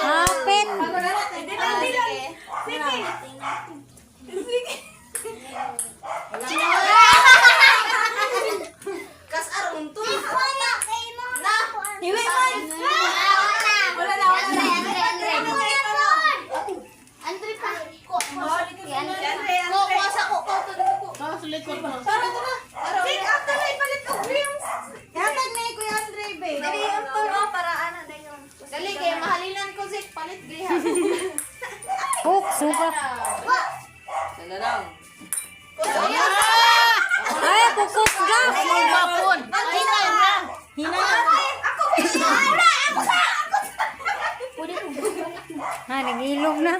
Hapit. Kas aron to. Iwi man. Wala na. Andre pa. Kuha sa kuko to dito. Sa likod mo. Tara. Pick up na lang ipalit og rims. Hatag na Kuya Andre be. Dali ang to para ana dayon. Dali kay mahalinan ko sik palit griha. Puk, sukat. Dala lang. Ay, pukok ka. Gapon. Hina. Ako Ha, nag-ilog na.